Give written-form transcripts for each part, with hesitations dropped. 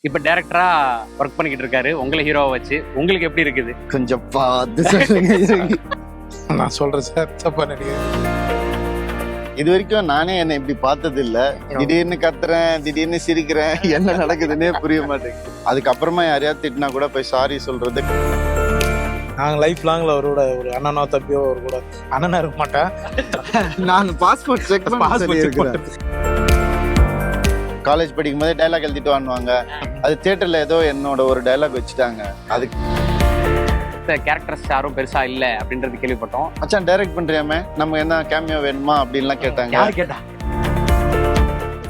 இப்ப டைரக்டரா ஒர்க் பண்ணிக்கிட்டு இருக்காரு உங்களை ஹீரோவை வச்சு. உங்களுக்கு எப்படி இருக்குது? கொஞ்சம் பார்த்து சொல்லுங்க. நான் சொல்றேன் சார், தப்பா நினைக்கிறேன். இது வரைக்கும் நானே என்னை இப்படி பார்த்தது இல்ல. திடீர்னு கத்துறேன், திடீர்னு சிரிக்கிறேன், என்ன நடக்குதுன்னே புரிய மாட்டேங்குது. அதுக்கப்புறமா யாரையாவது திட்டினா கூட போய் சாரி சொல்றது. நாங்க லைஃப் லாங்ல அவரோட ஒரு அண்ணனோ தம்பியோ ஒரு கூட அண்ணனா இருக்க மாட்டேன். நான் பாஸ்போர்ட் செக் இருக்கிறேன். காலேஜ் படிக்கும் போதே டைலாக் எழுதிட்டு வாங்குவாங்க. அது தியேட்டர்ல ஏதோ என்னோட ஒரு டைலாக் வச்சுட்டாங்க. அதுக்கு கேரக்டர்ஸ் யாரும் பெருசா இல்ல அப்படின்றது கேள்விப்பட்டோம். மச்சான் டைரக்ட் பண்றியாமே, நம்ம என்ன கேமியோ வேணுமா அப்படின்லாம் கேட்டாங்க. யார் கேட்டா?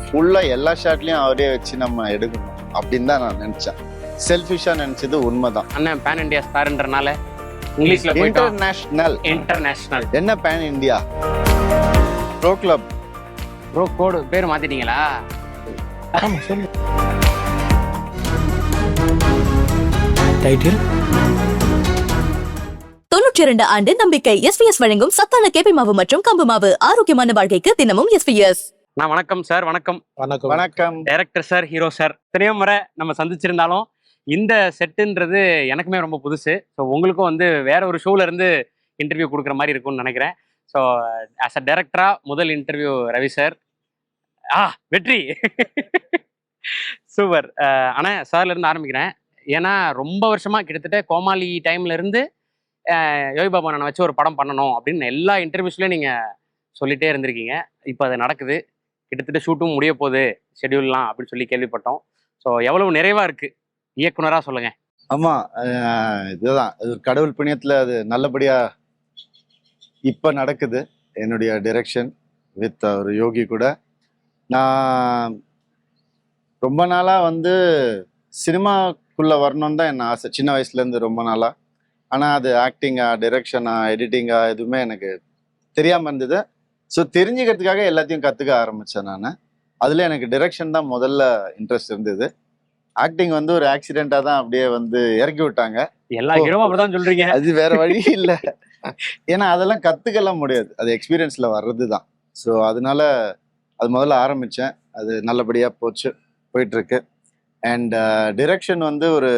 ஃபுல்லா எல்லா ஷாட்லயும் அவரே வச்சு நம்ம எடுக்கணும் அப்படின்னு தான் நான் நினைச்சேன். செல்ஃபிஷா நினைச்சது உண்மைதான். அண்ணன் பேன் இண்டியா ஸ்டார்ன்றனால இங்கிலீஷ்ல போயிட்டோம். இன்டர்நேஷனல் என்ன pan India? Bro club. Bro code பேர் மாத்திட்டீங்களா? ஆமா சொல்லு. டைட்டில் 92 ஆண்டு நம்பிக்கை. எஸ்விஎஸ் வழங்கும் சத்தான கேப்பை மாவு மற்றும் கம்பு மாவு. ஆரோக்கியமான வாழ்க்கைக்கு தினமும் எஸ்விஎஸ். நான் வணக்கம் சார். வணக்கம். வணக்கம். வணக்கம். டைரக்டர் சார், ஹீரோ சார், எத்தனையோ முறை நம்ம சந்திச்சிருந்தாலும் இந்த செட்டுன்றது எனக்குமே ரொம்ப புதுசு. ஸோ உங்களுக்கும் வந்து வேற ஒரு ஷோல இருந்து இன்டர்வியூ கொடுக்குற மாதிரி இருக்கும்னு நினைக்கிறேன். ஸோ ஆஸ் அ டைரக்டரா முதல் இன்டர்வியூ ரவி சார். வெற்றி. சூப்பர். ஆனால் சார்ல இருந்து ஆரம்பிக்கிறேன். ஏன்னா ரொம்ப வருஷமா கிட்டத்தட்ட கோமாளி டைம்ல இருந்து யோகி பாபா நான் வச்சு ஒரு படம் பண்ணணும் அப்படின்னு எல்லா இன்டர்வியூஸ்லயும் நீங்க சொல்லிட்டே இருந்திருக்கீங்க. இப்போ அது நடக்குது. கிட்டத்தட்ட ஷூட்டும் முடிய போகுது, ஷெட்யூல்லாம் அப்படின்னு சொல்லி கேள்விப்பட்டோம். ஸோ எவ்வளவு நிறைவா இருக்கு இயக்குனரா சொல்லுங்க. ஆமா, இதுதான் அது கடவுள் புண்ணியத்துல அது நல்லபடியா இப்ப நடக்குது. என்னுடைய டைரக்ஷன் வித் ஒரு யோகி கூட. நான் ரொம்ப நாளா வந்து சினிமாக்குள்ள வரணும்னு தான் என்ன ஆசை, சின்ன வயசுல இருந்து ரொம்ப நாளா. ஆனா அது ஆக்டிங்கா, டைரக்ஷனா, எடிட்டிங்கா எதுவுமே எனக்கு தெரியாம இருந்தது. ஸோ தெரிஞ்சுக்கிறதுக்காக எல்லாத்தையும் கத்துக்க ஆரம்பிச்சேன் நான். அதுல எனக்கு டைரக்ஷன் தான் முதல்ல இன்ட்ரெஸ்ட் இருந்தது. ஆக்டிங் வந்து ஒரு ஆக்சிடென்டா தான் அப்படியே வந்து இறக்கி விட்டாங்க. எல்லா ஹீரோவும் அப்படிதான் சொல்றீங்க. அது வேற வழி இல்லை. ஏன்னா அதெல்லாம் கத்துக்கலாம் முடியாது, அது எக்ஸ்பீரியன்ஸ்ல வர்றது தான். ஸோ அதனால அது முதல்ல ஆரம்பிச்சேன். அது நல்லபடியா போயிட்டு இருக்கு. அண்ட் டைரக்ஷன் வந்து ஒரு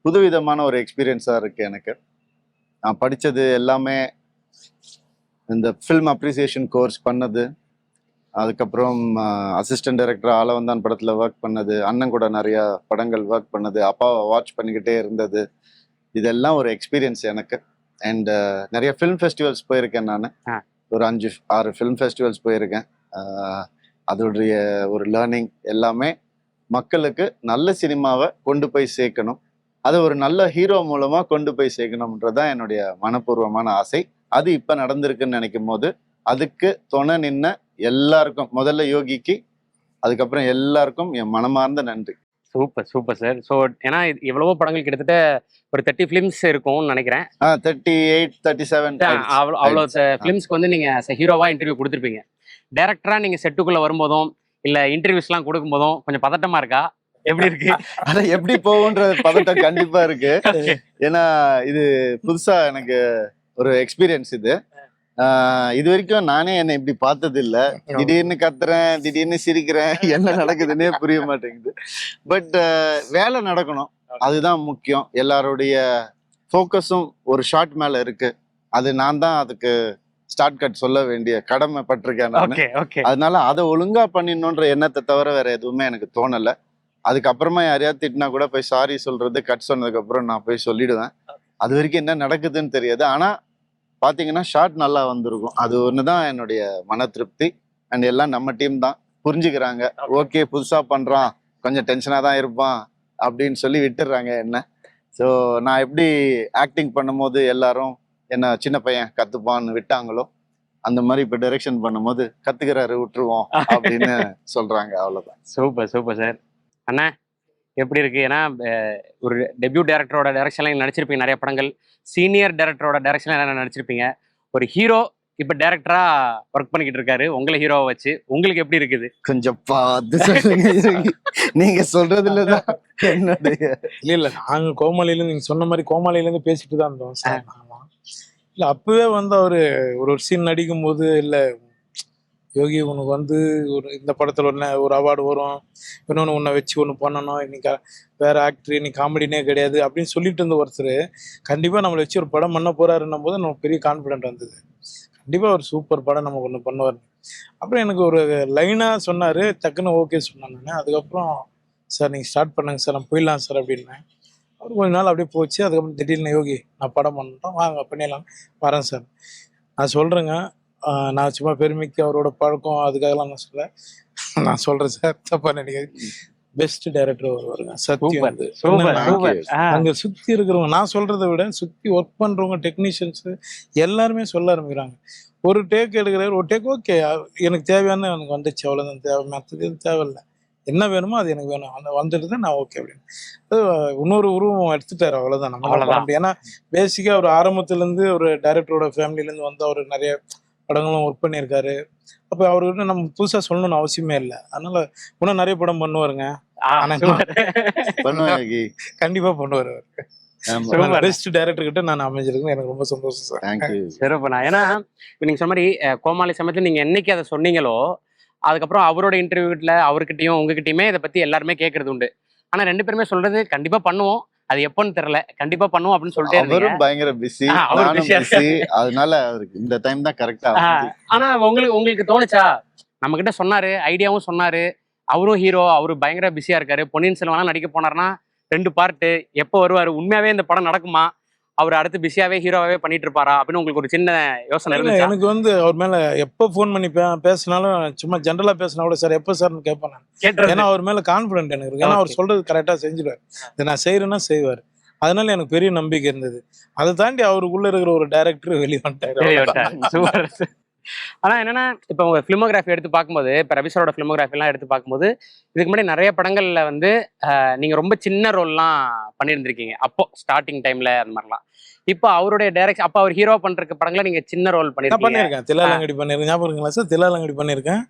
புதுவிதமான ஒரு எக்ஸ்பீரியன்ஸா இருக்கு எனக்கு. நான் படிச்சது எல்லாமே இந்த ஃபில்ம் அப்ரிசியேஷன் கோர்ஸ் பண்ணது, அதுக்கப்புறம் அசிஸ்டன்ட் டைரக்டர் ஆலவந்தான் படத்துல ஒர்க் பண்ணது, அண்ணன் கூட நிறைய படங்கள் ஒர்க் பண்ணது, அப்பாவை வாட்ச் பண்ணிக்கிட்டே இருந்தது, இதெல்லாம் ஒரு எக்ஸ்பீரியன்ஸ் எனக்கு. அண்ட் நிறைய ஃபிலிம் ஃபெஸ்டிவல்ஸ் போயிருக்கேன் நான். ஒரு 5-6 ஃபிலிம் ஃபெஸ்டிவல்ஸ் போயிருக்கேன். அதோடைய ஒரு லேர்னிங் எல்லாமே மக்களுக்கு நல்ல சினிமாவை கொண்டு போய் சேர்க்கணும், அதை ஒரு நல்ல ஹீரோ மூலமா கொண்டு போய் சேர்க்கணும்ன்றதுதான் என்னுடைய மனப்பூர்வமான ஆசை. அது இப்ப நடந்திருக்குன்னு நினைக்கும் போது அதுக்கு துணை நின்ன எல்லாருக்கும், முதல்ல யோகிக்கு, அதுக்கப்புறம் எல்லாருக்கும் என் மனமார்ந்த நன்றி. Super super sir. ஸோ ஏன்னா எவ்வளவோ படங்கள் கிட்டத்தட்ட ஒரு 30 ஃபிலிம்ஸ் இருக்கும்னு நினைக்கிறேன். 38, 37 அவ்வளோ ஃபிலிம்ஸ்க்கு வந்து நீங்க ஹீரோவா இன்டர்வியூ கொடுத்துருப்பீங்க. டைரக்டரா நீங்க செட்டுக்குள்ள வரும்போதும் இல்ல இன்டர்வியூஸ்லாம் கொடுக்கும் போதும் கொஞ்சம் பதட்டமா இருக்கா? எப்படி இருக்கு? ஆனா எப்படி போகுன்ற பதட்டம் கண்டிப்பா இருக்கு. ஏன்னா இது புதுசா எனக்கு ஒரு எக்ஸ்பீரியன்ஸ். இது வரைக்கும் நானே என்னை இப்படி பார்த்தது இல்ல. திடீர்னு கத்துறேன், திடீர்னு சிரிக்கிறேன், என்ன நடக்குதுன்னே புரிய மாட்டேங்குது. பட் வேலை நடக்கணும், அதுதான் முக்கியம். எல்லாருடைய ஃபோக்கஸும் ஒரு ஷாட் மேல இருக்கு. அது நான் தான் அதுக்கு ஸ்டார்ட் கட் சொல்ல வேண்டிய கடமை பட்டிருக்கேன் நான். அதனால அதை ஒழுங்கா பண்ணிடணுன்ற எண்ணத்தை தவிர வேற எதுவுமே எனக்கு தோணல. அதுக்கப்புறமா யாரையாவது திட்டினா கூட போய் சாரி சொல்றது, கட் சொன்னதுக்கு அப்புறம் நான் போய் சொல்லிடுவேன். அது வரைக்கும் என்ன நடக்குதுன்னு தெரியாது. ஆனா பாத்தீங்கன்னா ஷார்ட் நல்லா வந்திருக்கும், அது ஒண்ணுதான் என்னுடைய மன திருப்தி. அண்ட் எல்லாம் நம்ம டீம் தான் புரிஞ்சுக்கிறாங்க. ஓகே, புதுசா பண்றான், கொஞ்சம் டென்ஷனா தான் இருப்பான் அப்படின்னு சொல்லி விட்டுடுறாங்க என்ன. ஸோ நான் எப்படி ஆக்டிங் பண்ணும்போது எல்லாரும் என்ன சின்ன பையன் கத்துப்பான்னு விட்டாங்களோ, அந்த மாதிரி இப்ப டைரக்ஷன் பண்ணும்போது கத்துக்கிறாரு விட்டுருவோம் அப்படின்னு சொல்றாங்க. அவ்வளவுதான். Super super sir. அண்ணா எப்படி இருக்கு? ஏன்னா ஒரு டெபியூ டைரக்டரோட டைரக்ஷன்ல நடிச்சிருப்பீங்க நிறைய படங்கள், சீனியர் டைரக்டரோட டைரக்ஷன்ல நடிச்சிருப்பீங்க. ஒரு ஹீரோ இப்ப டைரக்டரா ஒர்க் பண்ணிக்கிட்டு இருக்காரு உங்களை ஹீரோவை வச்சு. உங்களுக்கு எப்படி இருக்குது? கொஞ்சம் பார்த்து சொல்லுங்க. நீங்க சொல்றதுலதான் என்னுடைய இல்ல நாங்க கோமாளியில நீங்க சொன்ன மாதிரி கோமாளியில இருந்து பேசிட்டு தான் இருந்தோம் சார். இல்ல அப்பவே வந்து அவரு ஒரு சீன் நடிக்கும் போது இல்ல யோகி உனக்கு வந்து ஒரு இந்த படத்தில் ஒரு அவார்டு வரும், இன்னொன்று உன்னை வச்சு ஒன்று பண்ணணும், இன்னைக்கு வேற ஆக்டர் இன்னைக்கு காமெடினே கிடையாது அப்படின்னு சொல்லிட்டு இருந்த ஒருத்தர் கண்டிப்பாக நம்மளை வச்சு ஒரு படம் பண்ண போறாருன்னும் போது நமக்கு பெரிய கான்ஃபிடென்ட் வந்தது. கண்டிப்பாக ஒரு சூப்பர் படம் நமக்கு ஒன்று பண்ணுவார். அப்புறம் எனக்கு ஒரு லைனாக சொன்னார், டக்குன்னு ஓகே சொன்னேன் நான். அதுக்கப்புறம் சார் நீங்கள் ஸ்டார்ட் பண்ணுங்க சார், நான் போயிடலாம் சார் அப்படின்னேன். அவர் கொஞ்ச நாள் அப்படியே போச்சு. அதுக்கப்புறம் திடீர்னு யோகி நான் படம் பண்ணிட்டோம், வாங்க பண்ணிடலாம், வரேன் சார். நான் சொல்கிறேங்க, நான் சும்மா பெருமைக்கு அவரோட பழக்கம் அதுக்காகலாம் நான் சொல்ல, நான் சொல்கிறேன் சார், தப்பா நினைக்காது. பெஸ்ட் டைரக்டர் வருவாருங்க சத்தியம். வந்து அங்கே சுற்றி இருக்கிறவங்க, நான் சொல்கிறத விட சுற்றி ஒர்க் பண்ணுறவங்க, டெக்னீஷியன்ஸு எல்லாருமே சொல்ல ஆரம்பிக்கிறாங்க. ஒரு டேக் எடுக்கிறாரு, ஒரு டேக் ஓகே எனக்கு தேவையான எனக்கு வந்துச்சு, அவ்வளோதான் தேவை, மற்றது எதுவும் தேவையில்லை, என்ன வேணுமோ அது எனக்கு வேணும், அந்த வந்துடுது நான் ஓகே அப்படின்னு. இன்னொரு உருவம் எடுத்துட்டாரு, அவ்வளோதான் நம்ம. ஏன்னா பேசிக்காக ஒரு ஆரம்பத்துலேருந்து ஒரு டைரக்டரோட ஃபேமிலியிலேருந்து வந்து அவர் நிறைய படங்களும் ஒர்க் பண்ணியிருக்காரு. அப்போ அவர்கிட்ட நம்ம புதுசாக சொல்லணும்னு அவசியமே இல்லை. அதனால இன்னும் நிறைய படம் பண்ணுவாருங்க, கண்டிப்பாக பண்ணுவார். பெஸ்ட் டைரக்டர் கிட்ட நான் அமைஞ்சிருக்கேன், எனக்கு ரொம்ப சந்தோஷம் சார். சிறப்புண்ணா. ஏன்னா நீங்க சொன்ன மாதிரி கோமாளி சமயத்தில் நீங்க என்னைக்கு அதை சொன்னீங்களோ அதுக்கப்புறம் அவரோட இன்டர்வியூல அவர்கிட்டயும் உங்ககிட்டயுமே இதை பத்தி எல்லாருமே கேட்கறது உண்டு. ஆனா 2 பேருமே சொல்றது கண்டிப்பா பண்ணுவோம், அது எப்போன்னு தெரியல, கண்டிப்பா பண்ணுவோம் அப்படின்னு சொல்லிட்டு அவரும் பயங்கர பிஸி, நானும் பிஸி, அதனால அவருக்கு இந்த டைம் தான் கரெக்டா. ஆனா உங்களுக்கு தோணுச்சா, நம்ம கிட்ட சொன்னாரு, ஐடியாவும் சொன்னாரு, அவரும் ஹீரோ, அவரு பயங்கர பிஸியா இருக்காரு, பொன்னியின் செல்வன்லாம் நடிக்க போனாருன்னா 2 பார்ட்டு எப்போ வருவாரு, உண்மையாவே இந்த படம் நடக்குமா, அவர் அடுத்து பிஸியாவே ஹீரோவாவே பண்ணிட்டு இருப்பாரா அப்படின்னு உங்களுக்கு ஒரு சின்ன யோசனை இருந்துச்சு? எனக்கு வந்து அவர் மேல எப்போ ஃபோன் பண்ணி பேசினாலும் சும்மா ஜென்ரலா பேசினா கூட சார் எப்போ சார்னு கேட்பேன் நான். ஏன்னா அவர் மேல கான்ஃபிடென்ட் எனக்கு இருக்கு. ஏன்னா அவர் சொல்றது கரெக்டா செஞ்சிடுவார், இதை நான் செய்யறேன்னா செய்வார். அதனால எனக்கு பெரிய நம்பிக்கை இருந்தது. அதை தாண்டி அவருக்குள்ள இருக்கிற ஒரு டைரக்டர் வெளியே வந்துட்டாரு. ஆனா என்னன்னா, இப்ப உங்க பிலிமோகிராஃபி எடுத்து பார்க்கும்போது, இப்ப ரவிசரோட பிலிமோகிராஃபி எல்லாம் எடுத்து பார்க்கும்போது, இதுக்கு முன்னாடி நிறைய படங்கள்ல வந்து நீங்க ரொம்ப சின்ன ரோல்லாம் பண்ணியிருந்திருக்கீங்க அப்போ ஸ்டார்டிங் டைம்ல அந்த மாதிரிலாம். இப்போ அவருடைய டைரக்ஷன், அப்ப அவர் ஹீரோ பண்ற படங்களை நீங்க சின்ன ரோல் பண்ணிருக்கேன். தில்லாலங்கடி பண்ணிருக்கேன், ஞாபகம் இருக்குங்களா சார்? தில்லாலங்கடி பண்ணிருக்கேன்.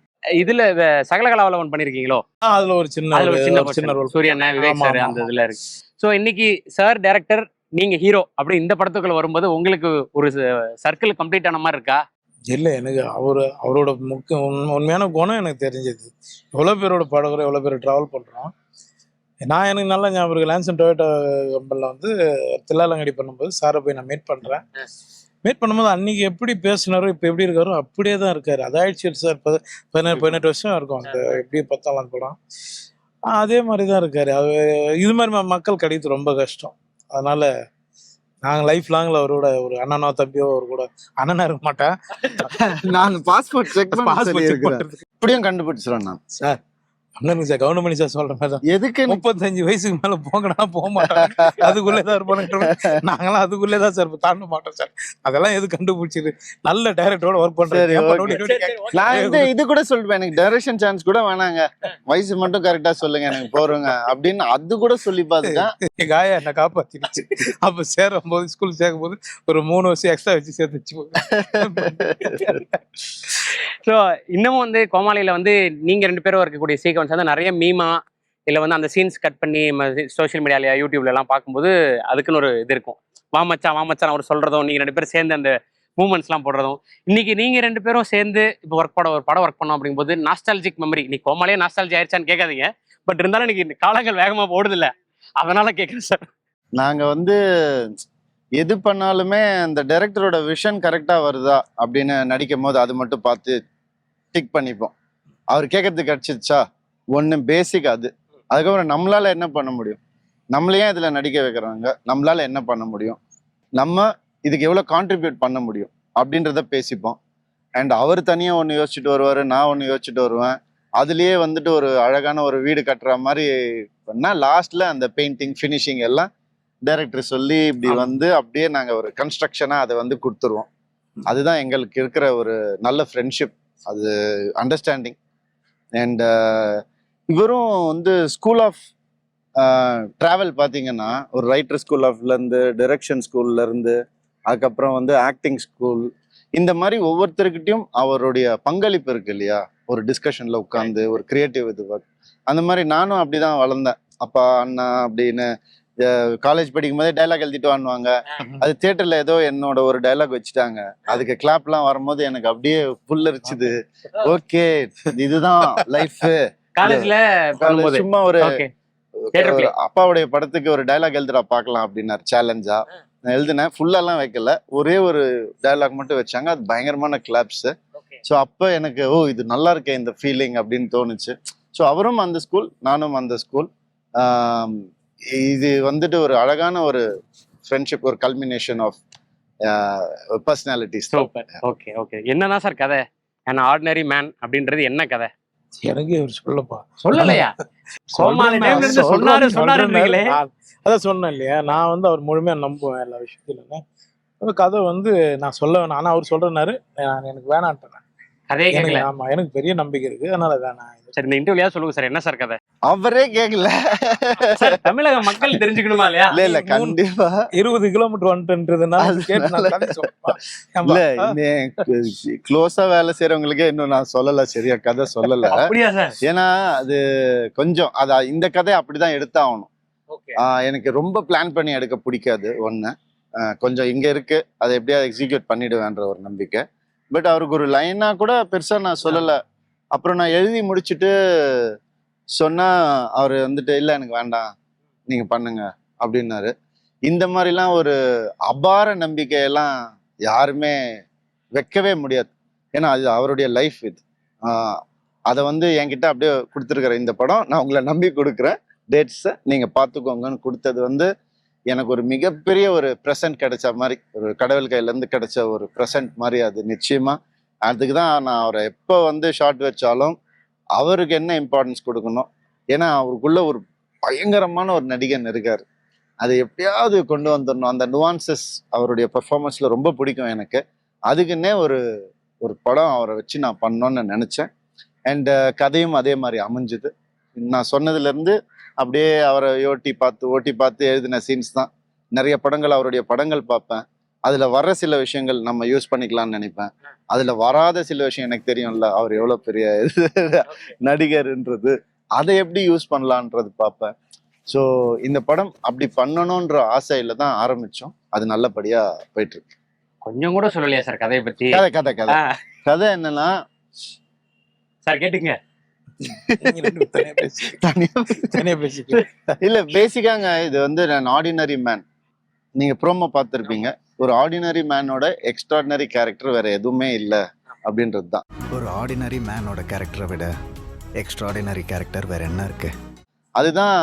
இதுல சகலகலாவலவன் பண்ணிருக்கீங்களோ? அதுல ஒரு சின்ன ரோல் சூரியன், விவேக் சார் அந்த இதுல இருக்கு. சோ இன்னைக்கு சார் டைரக்டர், நீங்க ஹீரோ அப்படி இந்த படத்துக்குள்ள வரும்போது உங்களுக்கு ஒரு சர்க்கிள் கம்ப்ளீட் ஆன மாதிரி இருக்கா? இல்லை, எனக்கு அவரோட உண்மையான குணம் எனக்கு தெரிஞ்சது. எவ்வளோ பேரோட படம், எவ்வளோ பேர் ட்ராவல் பண்ணுறோம். எனக்கு நல்லா ஞாபகம் இருக்கு, லான்சன் டொயோட்டா கம்பெனியில் வந்து தில்லாலங்கடி பண்ணும்போது சாரை போய் நான் மீட் பண்ணுறேன். மீட் பண்ணும்போது அன்னைக்கு எப்படி பேசினாரோ இப்போ எப்படி இருக்காரோ அப்படியே தான் இருக்காரு. அதாயிடுச்சு சார், 18 வருஷம் இருக்கும் அந்த எப்படி பார்த்தாலும் அந்த படம். அதே மாதிரி தான் இருக்காரு. இது மாதிரி மக்கள் கிடைக்கிறது ரொம்ப கஷ்டம். அதனால நாங்கள் லைஃப் லாங்ல அவரோட ஒரு அண்ணனோ தம்பியோ அவர் கூட, அண்ணனா இருக்க மாட்டேன், நான் பாஸ்போர்ட் செக் இப்படியும் கண்டுபிடிச்சிருவேன் நான் சார். அண்ணனுக்கு சார் கவுண்டமணி சார் சொல்ற மாதிரி தான், எதுக்கு 35 வயசுக்கு மேல போங்கடா போக மாட்டாங்க, அதுக்குள்ளேதான் இருப்பாங்க. நாங்களாம் அதுக்குள்ளேதான் சார், தாண்ட மாட்டோம் சார். அதெல்லாம் எது கண்டுபிடிச்சிரு, நல்ல டைரக்டரோட ஒர்க் பண்றேன். நான் இது கூட சொல்லுவேன், எனக்கு டைரக்ஷன் சான்ஸ் கூட வேணாங்க, வயசு மட்டும் கரெக்டா சொல்லுங்க எனக்கு போறோங்க அப்படின்னு அது கூட சொல்லி பாத்துட்டேன். எங்க ஆயா என்ன காப்பாத்திடுச்சு. அப்ப சேரும் போது, ஸ்கூல் சேர்க்கும் போது ஒரு 3 வருஷம் எக்ஸ்ட்ரா வச்சு சேர்த்துச்சு. ஸோ இன்னமும் வந்து கோமாளியில வந்து நீங்க 2 பேரும் இருக்கக்கூடிய சீக்வன்ஸ் வந்து நிறைய மீமா இல்லை வந்து அந்த சீன்ஸ் கட் பண்ணி சோஷியல் மீடியால யூடியூப்ல எல்லாம் பார்க்கும்போது அதுக்குன்னு ஒரு இது இருக்கும். வாமச்சான் அவர் சொல்றதும், நீங்க 2 பேரும் சேர்ந்து அந்த மூமெண்ட்ஸ்லாம் போடுறதும், இன்னைக்கு நீங்க 2 பேரும் சேர்ந்து இப்போ ஒரு படம் ஒர்க் பண்ணோம் அப்படிங்கும்போது நாஸ்டாலஜிக் மெமரி. நீ கோமாளியே நாஸ்டாலஜி ஆயிடுச்சான்னு கேட்காதீங்க, பட் இருந்தாலும் இன்னைக்கு காலங்கள் வேகமா போடுது இல்லை, அதனால கேட்குறேன் சார். நாங்க வந்து எது பண்ணாலுமே அந்த டைரக்டரோட விஷன் கரெக்டா வருதா அப்படின்னு நடிக்கும் போது அது மட்டும் பார்த்து டிக் பண்ணிப்போம். அவர் கேட்கறதுக்கு கிடைச்சிச்சா ஒன்று பேசிக் அது. அதுக்கப்புறம் நம்மளால என்ன பண்ண முடியும், நம்மளையே இதுல நடிக்க வைக்கிறாங்க, நம்மளால என்ன பண்ண முடியும், நம்ம இதுக்கு எவ்வளோ கான்ட்ரிபியூட் பண்ண முடியும் அப்படின்றத பேசிப்போம். அண்ட் அவர் தனியாக ஒன்று யோசிச்சுட்டு வருவார், நான் ஒன்று யோசிச்சுட்டு வருவேன். அதுலேயே வந்துட்டு ஒரு அழகான ஒரு வீடு கட்டுற மாதிரி பண்ணால் லாஸ்ட்ல அந்த பெயிண்டிங் ஃபினிஷிங் எல்லாம் டைரக்டர் சொல்லி இப்படி வந்து அப்படியே நாங்கள் ஒரு கன்ஸ்ட்ரக்ஷனாக அதை வந்து கொடுத்துருவோம். அதுதான் எங்களுக்கு இருக்கிற ஒரு நல்ல ஃப்ரெண்ட்ஷிப், அது அண்டர்ஸ்டாண்டிங். அண்ட் இவரும் வந்து ஸ்கூல் ஆஃப் ட்ராவல் பார்த்தீங்கன்னா ஒரு ரைட்டர் ஸ்கூல் ஆஃப்லேருந்து, டைரக்ஷன் ஸ்கூல்லேருந்து, அதுக்கப்புறம் வந்து ஆக்டிங் ஸ்கூல், இந்த மாதிரி ஒவ்வொருத்தருக்கிட்டையும் அவருடைய பங்களிப்பு இருக்கு இல்லையா. ஒரு டிஸ்கஷனில் உட்காந்து ஒரு கிரியேட்டிவ் இது ஒர்க், அந்த மாதிரி நானும் அப்படிதான் வளர்ந்தேன். அப்பா அண்ணா அப்படின்னு காலேஜ் படிக்கும் போதே டைலாக் எழுதிட்டு வாங்குவாங்க. அது தியேட்டர்ல ஏதோ என்னோட ஒரு டைலாக் வச்சுட்டாங்க. அதுக்கு கிளாப்லாம் வரும்போது எனக்கு அப்படியே புல்லரிச்சுது. ஓகே, இதுதான் லைஃப். காலேஜ்ல சும்மா ஒரு ஓகே தியேட்டர் ஒரு பிளே அப்பாவுடைய படத்துக்கு ஒரு டைலாக் எழுதுறா பார்க்கலாம் அப்படின்னாரு சேலஞ்சா. நான் எழுதினேன், ஃபுல்லாலாம் வைக்கல, ஒரே ஒரு டைலாக் மட்டும் வச்சாங்க. அது பயங்கரமான கிளாப்ஸ். ஓகே ஸோ அப்போ எனக்கு ஓ இது நல்லா இருக்கே இந்த ஃபீலிங் அப்படின்னு தோணுச்சு. ஸோ அவரும் அந்த ஸ்கூல், நானும் அந்த ஸ்கூல். இது வந்துட்டு ஒரு அழகான ஒரு ஃப்ரெண்ட்ஷிப், ஒரு culmination of personalities. Super. Okay okay என்னதான் சார் கதை? an ஆர்டினரி மேன் அப்படின்றது என்ன கதை? எனக்கு இவர் சொல்லப்பா சொல்லலையா? கோமாளி டைம்ல இருந்து சொன்னாருன்றீங்களே. அதான் சொன்னேன் இல்லையா, நான் வந்து அவர் முழுமையா நம்புவேன் எல்லா விஷயத்துலயுமே. அந்த கதை வந்து நான் சொல்ல வேணாம், ஆனா அவர் சொல்றனாரு, நான் எனக்கு வேணான்ட்டேன். கதையே கேட்கல. ஆமா, எனக்கு பெரிய நம்பிக்கை இருக்கு, அதனால வேணாம். சரி இந்த இன்டர்வியூல சொல்லுங்க சார், என்ன சார் கதை? அவரே கேட்கல. சார் தமிழக மக்கள் தெரிஞ்சுக்கணுமா இல்லையா? இல்ல இல்ல கண்டிப்பா 20 கிலோமீட்டர் வந்துட்டுன்றதுனால கேட்டு நான் கதை சொல்றேன். இல்ல க்ளோஸா வேலை செய்யறவங்களுக்கே இன்னும் நான் சொல்லல, சரியா கதை சொல்லல. அப்படியா சார்? ஏன்னா அது கொஞ்சம் இந்த கதை அப்படிதான் எடுத்தாகணும். ஓகே எனக்கு ரொம்ப பிளான் பண்ணி எடுக்க பிடிக்காது. ஒண்ணு கொஞ்சம் இங்க இருக்கு, அதை எப்படியாவது எக்ஸிக்யூட் பண்ணிடுவேன்ற ஒரு நம்பிக்கை. பட் அவருக்கு ஒரு லைனா கூட பெருசா நான் சொல்லல. அப்புறம் நான் எழுதி முடிச்சுட்டு சொன்னா அவர் வந்துட்டு இல்ல எனக்கு வேண்டாம் நீங்க பண்ணுங்க அப்படின்னாரு. இந்த மாதிரிலாம் ஒரு அபார நம்பிக்கையெல்லாம் யாருமே வைக்கவே முடியாது. ஏன்னா அது அவருடைய லைஃப். இது அதை வந்து என்கிட்ட அப்படியே கொடுத்துருக்குற இந்த படம் நான் உங்களை நம்பி கொடுக்குறேன், டேட்ஸை நீங்க பார்த்துக்கோங்கன்னு கொடுத்தது வந்து எனக்கு ஒரு மிகப்பெரிய ஒரு ப்ரெசன்ட் கிடைச்ச மாதிரி, ஒரு கடவுள் கையிலேருந்து கிடைச்ச ஒரு ப்ரெசன்ட் மாதிரி. அது நிச்சயமா அதுக்கு தான் நான் அவரை எப்போ வந்து ஷார்ட் வச்சாலும் அவருக்கு என்ன இம்பார்ட்டன்ஸ் கொடுக்கணும். ஏன்னா அவருக்குள்ள ஒரு பயங்கரமான ஒரு நடிகன் இருக்காரு, அதை எப்படியாவது கொண்டு வந்துடணும். அந்த நுவான்சஸ் அவருடைய பெர்ஃபார்மன்ஸ்ல ரொம்ப பிடிக்கும் எனக்கு. அதுக்குன்னே ஒரு ஒரு படம் அவரை வச்சு நான் பண்ணோன்னு நினைச்சேன். அண்ட் கதையும் அதே மாதிரி அமைஞ்சுது. நான் சொன்னதுலேருந்து அப்படியே அவரை ஓட்டி பார்த்து எழுதின சீன்ஸ் தான். நிறைய படங்கள், அவருடைய படங்கள் பார்ப்பேன், அதுல வர்ற சில விஷயங்கள் நம்ம யூஸ் பண்ணிக்கலாம்னு நினைப்பேன். அதுல வராத சில விஷயம் எனக்கு தெரியும்ல, அவர் எவ்வளவு பெரிய நடிகர்ன்றது, அதை எப்படி யூஸ் பண்ணலான்றது பார்ப்பேன். ஸோ இந்த படம் அப்படி பண்ணணும்ன்ற ஆசையில தான் ஆரம்பிச்சோம். அது நல்லபடியா போயிட்டு இருக்கு. கொஞ்சம் கூட சொல்லலையா சார் கதையை பத்தி? கதை கதை கதை கதை என்னன்னா சார் கேட்டுங்க. இல்ல பேசிக்காங்க, இது வந்து நான் ஆர்டினரி மேன். நீங்க ப்ரோமோ பார்த்துருப்பீங்க. ஒரு ஆர்டினரி மேனோட எக்ஸ்ட்ராடினரி கேரக்டர் வேற எதுவுமே இல்லை அப்படின்றது தான். ஒரு ஆர்டினரி மேனோட கேரக்டரை விட எக்ஸ்ட்ராடினரி கேரக்டர் வேற என்ன இருக்கு? அதுதான்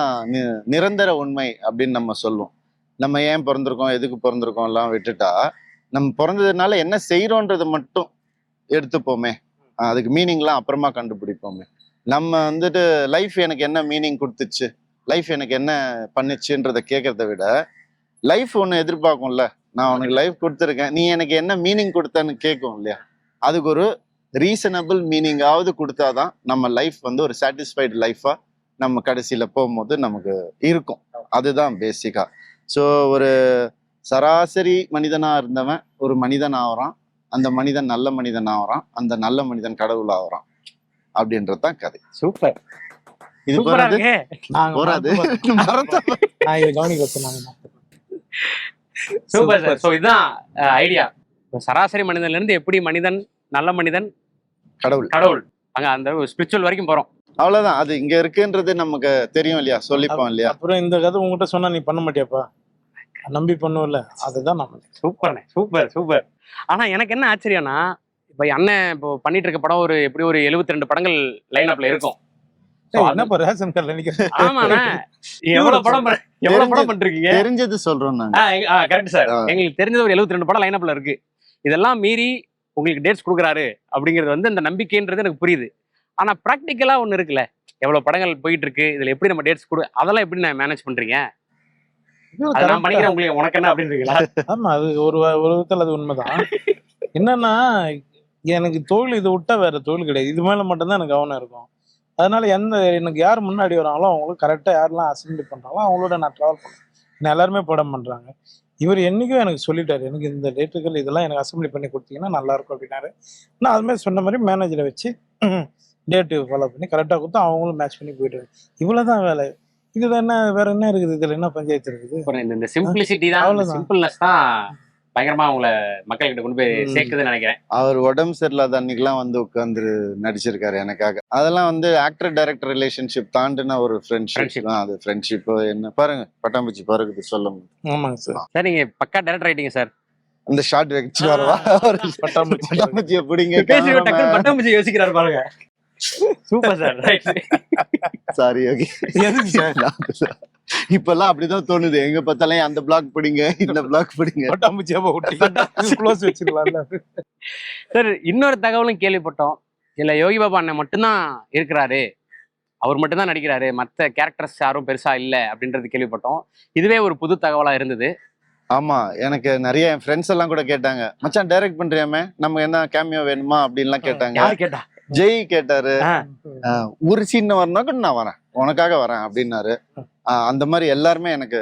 நிரந்தர உண்மை அப்படின்னு நம்ம சொல்லுவோம். நம்ம ஏன் பிறந்திருக்கோம், எதுக்கு பிறந்திருக்கோம் எல்லாம் விட்டுட்டா, நம்ம பிறந்ததுனால என்ன செய்யறோன்றதை மட்டும் எடுத்துப்போமே, அதுக்கு மீனிங்லாம் அப்புறமா கண்டுபிடிப்போமே. நம்ம வந்துட்டு லைஃப் எனக்கு என்ன மீனிங் கொடுத்துச்சு, லைஃப் எனக்கு என்ன பண்ணுச்சுன்றதை கேட்கறத விட, லைஃப் ஒன்று எதிர்பார்க்கும்ல, நான் உனக்கு லைஃப் கொடுத்துருக்கேன், நீ எனக்கு என்ன மீனிங் கொடுத்தன்னு கேட்கும் இல்லையா. அதுக்கு ஒரு ரீசனபிள் மீனிங்காவது கொடுத்தாதான் நம்ம லைஃப் வந்து ஒரு சாட்டிஸ்ஃபைடு லைஃபா நம்ம கடைசியில போகும்போது நமக்கு இருக்கும். அதுதான் பேசிக்கா. ஸோ ஒரு சராசரி மனிதனா இருந்தவன் ஒரு மனிதன் ஆகிறான், அந்த மனிதன் நல்ல மனிதன் ஆகிறான், அந்த நல்ல மனிதன் கடவுள் ஆகிறான் அப்படின்றதுதான் கதை. சூப்பர். இது போறாது போறாது சூப்பர் சார். ஸோ இதுதான் ஐடியா. சராசரி மனிதன்ல இருந்து எப்படி மனிதன், நல்ல மனிதன், கடவுள், அங்க அந்த ஸ்பிரிச்சுவல் வரைக்கும் போறோம். அவ்வளவுதான். அது இங்க இருக்குன்றது நமக்கு தெரியும் இல்லையா, சொல்லிப்போம் இல்லையா. அப்புறம் இந்த கதை உங்ககிட்ட சொன்னா நீ பண்ண மாட்டியாப்பா, நம்பி பண்ணுவல, அதுதான் நம்ம. சூப்பர்ண்ணே, சூப்பர் சூப்பர். ஆனா எனக்கு என்ன ஆச்சரியம்னா, இப்ப அண்ணன் இப்போ பண்ணிட்டு இருக்க படம் ஒரு எப்படி ஒரு 72 படங்கள் லைன் அப்ல இருக்கும். எவ்வளவு படம் பண்றீங்க? தெரிஞ்சது சொல்றோம் நாங்க. Correct sir. எங்களுக்கு தெரிஞ்சது ஒரு 72 படம் லைன் அப்ல இருக்கு. இதெல்லாம் மீறி உங்களுக்கு டேட்ஸ் கொடுக்குறாரு அப்படிங்கிறது வந்து அந்த நம்பிக்கைன்றது எனக்கு புரியுது. ஆனா ப்ராக்டிக்கலா ஒண்ணு இருக்குல்ல, எவ்வளவு படங்கள் போயிட்டு இருக்கு, இதுல எப்படி நம்ம டேட்ஸ் கொடு, அதெல்லாம் எப்படி நான் மேனேஜ் பண்றீங்க? நான் பண்ணிக்கிறேன் உங்களுக்கு, உனக்கு என்ன அப்படின்றீங்களா? ஆமா, அது ஒரு விதத்துல அது உண்மைதான். என்னன்னா எனக்கு தொழில் இது விட்டா வேற தொழில் கிடையாது, இது மேல மட்டும்தான் எனக்கு கவனம் இருக்கும். அதனால எனக்கு யார் முன்னாடி வராங்களோ அவங்களுக்கு கரெக்டாக யாரெல்லாம் அசம்பிளி பண்ணுறாங்களோ அவங்களோட நான் ட்ராவல் பண்ணேன். நான் எல்லாருமே படம் பண்ணுறாங்க. இவர் என்றைக்கும் எனக்கு சொல்லிட்டாரு, எனக்கு இந்த டேட்டுகள் இதெல்லாம் எனக்கு அசம்பிளி பண்ணி கொடுத்தீங்கன்னா நல்லாயிருக்கும் அப்படின்னாரு. நான் அதுமாதிரி சொன்ன மாதிரி மேனேஜரை வச்சு டேட்டு ஃபாலோ பண்ணி கரெக்டாக கொடுத்து அவங்களும் மேட்ச் பண்ணி போயிட்டு இவ்வளோ தான் வேலை. இதுல என்ன வேற என்ன இருக்குது, இதுல என்ன பஞ்சாயத்து இருக்குது? அப்புறம் இந்த சிம்பிளிசிட்டி தான், அவ்வளவுதான். சிம்பிள்னஸ் தான் பயங்கரமா உங்களை மக்கள்கிட்ட கொண்டு போய் சேர்க்குதுன்னு நினைக்கிறேன். அவர் உடம்பு சரியில்லாத அன்னைக்கெல்லாம் வந்து உட்காந்து நடிச்சிருக்காரு எனக்காக. அதெல்லாம் வந்து ஆக்டர் டைரக்டர் ரிலேஷன்ஷிப் தாண்டின ஒரு ஃப்ரெண்ட்ஷிப் Friendship. தான். அது ஃப்ரெண்ட்ஷிப் என்ன பாருங்க, பட்டாம்பூச்சி பறக்குது சொல்ல முடியும். ஆமாங்க சார். சார் நீங்க பக்கா டைரக்டர் ஆயிட்டீங்க சார். அந்த ஷார்ட் வச்சு வரவா பட்டாம்பூச்சி பட்டாம்பூச்சியை பிடிங்க. பேசி டக்குனு பட்டாம்பூச்சி யோசிக்கிறாரு பாருங்க. Super sir. சாரி யோகி. எதுக்கு சார்? இப்பெல்லாம் அப்படிதான் தோணுது, எங்க பார்த்தாலும் அந்த பிளாக் பிடிங்க இந்த பிளாக் பிடிங்க. பட்டாம்பூச்சியா ஒட்டி க்ளோஸ் வச்சிடலாம்ல. சார் இன்னொரு தகவலும் கேள்விப்பட்டோம், இல்ல யோகி பாபா அண்ணன் மட்டும்தான் இருக்கிறாரு, அவர் மட்டும்தான் நடிக்கிறாரு, மற்ற கேரக்டர்ஸ் யாரும் பெருசா இல்ல அப்படின்றது கேள்விப்பட்டோம். இதுவே ஒரு புது தகவலா இருந்தது. ஆமா, எனக்கு நிறைய என் ஃப்ரெண்ட்ஸ் எல்லாம் கூட கேட்டாங்க, மச்சான் டைரக்ட் பண்றியாமே, நம்ம என்ன கேமியோ வேணுமா அப்படின்லாம் கேட்டாங்க. யாரு கேட்டா? ஜெய் கேட்டாரு, ஆ. ஒரு சீன் வரணும்னா கூட நான் வரேன், உனக்காக வரேன் அப்படின்னாரு. அந்த மாதிரி எல்லாருமே எனக்கு